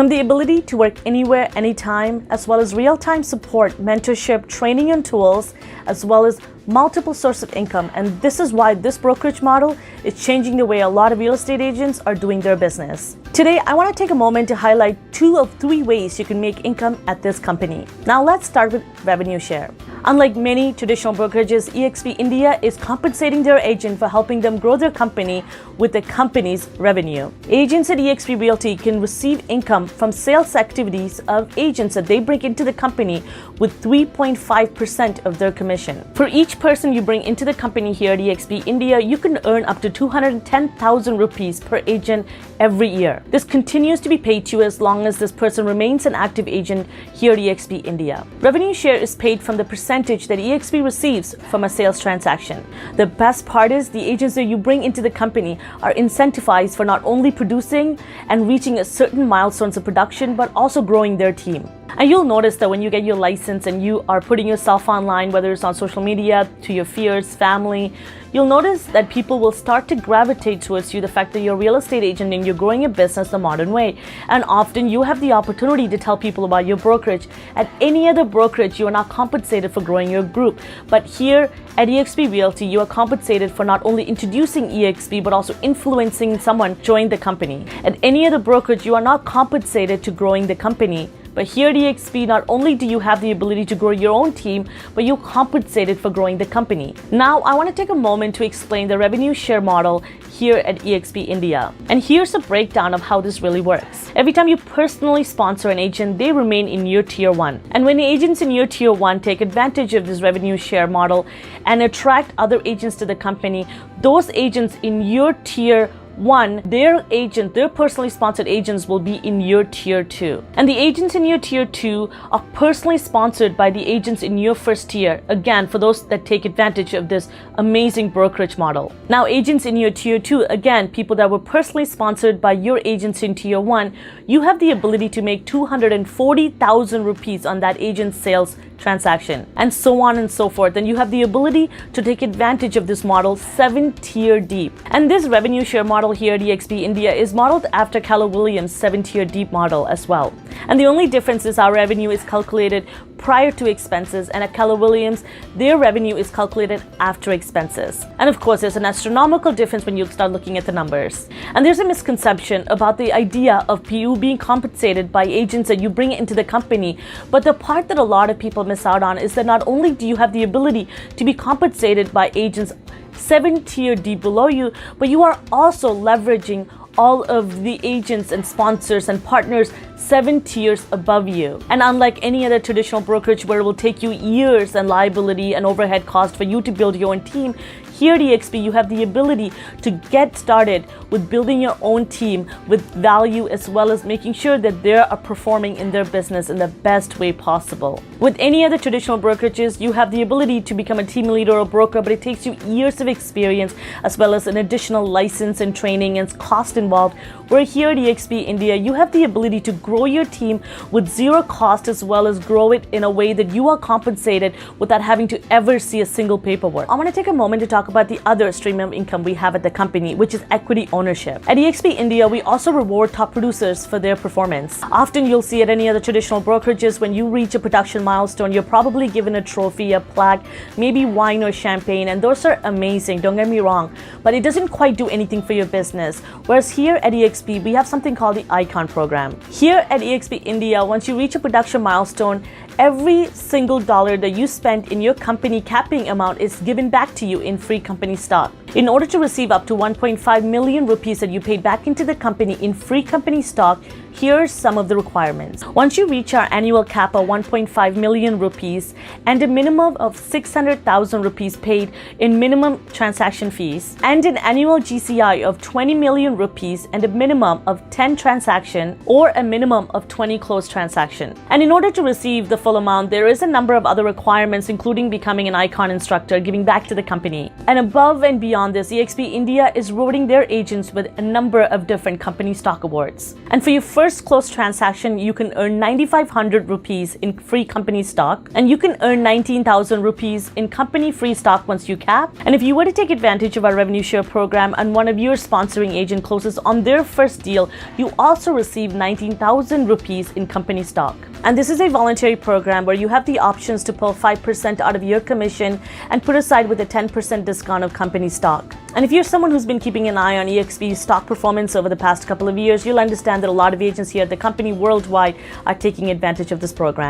From the ability to work anywhere, anytime, as well as real-time support, mentorship, training and tools, as well as multiple sources of income. And this is why this brokerage model is changing the way a lot of real estate agents are doing their business. Today, I want to take a moment to highlight 2 of 3 ways you can make income at this company. Now let's start with revenue share. Unlike many traditional brokerages, EXP India is compensating their agent for helping them grow their company with the company's revenue. Agents at EXP Realty can receive income from sales activities of agents that they bring into the company with 3.5% of their commission. For each person you bring into the company here at EXP India, you can earn up to 210,000 rupees per agent every year. This continues to be paid to you as long as this person remains an active agent here at EXP India. Revenue share is paid from the percentage that EXP receives from a sales transaction. The best part is the agents that you bring into the company are incentivized for not only producing and reaching a certain milestones of production, but also growing their team. And you'll notice that when you get your license and you are putting yourself online, whether it's on social media, to your peers, family, you'll notice that people will start to gravitate towards you, the fact that you're a real estate agent and you're growing your business the modern way. And often you have the opportunity to tell people about your brokerage. At any other brokerage, you are not compensated for growing your group. But here at EXP Realty, you are compensated for not only introducing EXP, but also influencing someone join the company. At any other brokerage, you are not compensated to growing the company. But here at EXP, not only do you have the ability to grow your own team, but you're compensated for growing the company. Now, I want to take a moment to explain the revenue share model here at EXP India. And here's a breakdown of how this really works. Every time you personally sponsor an agent, they remain in your tier 1. And when the agents in your tier 1 take advantage of this revenue share model and attract other agents to the company, those agents in your tier 1, their personally sponsored agents will be in your tier 2. And the agents in your tier 2 are personally sponsored by the agents in your first tier, again, for those that take advantage of this amazing brokerage model. Now, agents in your tier 2, again, people that were personally sponsored by your agents in tier 1, you have the ability to make 240,000 rupees on that agent's sales transaction, and so on and so forth. And you have the ability to take advantage of this model 7-tier deep. And this revenue share model here at EXP India is modeled after Keller Williams' 7-tier deep model as well. And the only difference is our revenue is calculated prior to expenses, and at Keller Williams, their revenue is calculated after expenses. And of course, there's an astronomical difference when you start looking at the numbers. And there's a misconception about the idea of you being compensated by agents that you bring into the company. But the part that a lot of people miss out on is that not only do you have the ability to be compensated by agents 7-tier deep below you, but you are also leveraging all of the agents and sponsors and partners 7 tiers above you. And unlike any other traditional brokerage where it will take you years and liability and overhead cost for you to build your own team, here at EXP, you have the ability to get started with building your own team with value, as well as making sure that they are performing in their business in the best way possible. With any other traditional brokerages, you have the ability to become a team leader or broker, but it takes you years of experience, as well as an additional license and training and cost involved. Where here at EXP India, you have the ability to grow your team with 0 cost, as well as grow it in a way that you are compensated without having to ever see a single paperwork. I want to take a moment to talk about the other stream of income we have at the company, which is equity ownership. At EXP India, we also reward top producers for their performance. Often you'll see at any other traditional brokerages, when you reach a production milestone, you're probably given a trophy, a plaque, maybe wine or champagne, and those are amazing, don't get me wrong, but it doesn't quite do anything for your business. Whereas here at EXP, we have something called the Icon program. Here at EXP India, once you reach a production milestone, every single dollar that you spend in your company capping amount is given back to you in free company stock. In order to receive up to 1.5 million rupees that you paid back into the company in free company stock, here's some of the requirements. Once you reach our annual cap of 1.5 million rupees and a minimum of 600,000 rupees paid in minimum transaction fees, and an annual GCI of 20 million rupees and a minimum of 10 transaction or a minimum of 20 closed transaction. And in order to receive the full amount, there is a number of other requirements, including becoming an Icon instructor, giving back to the company. And above and beyond this, EXP India is rewarding their agents with a number of different company stock awards. And for your first closed transaction, you can earn 9,500 rupees in free company stock, and you can earn 19,000 rupees in company free stock once you cap. And if you were to take advantage of our revenue share program and one of your sponsoring agent closes on their first deal, you also receive 19,000 rupees in company stock. And this is a voluntary program where you have the options to pull 5% out of your commission and put aside with a 10% discount of company stock. And if you're someone who's been keeping an eye on EXP's stock performance over the past couple of years, you'll understand that a lot of agents here at the company worldwide are taking advantage of this program.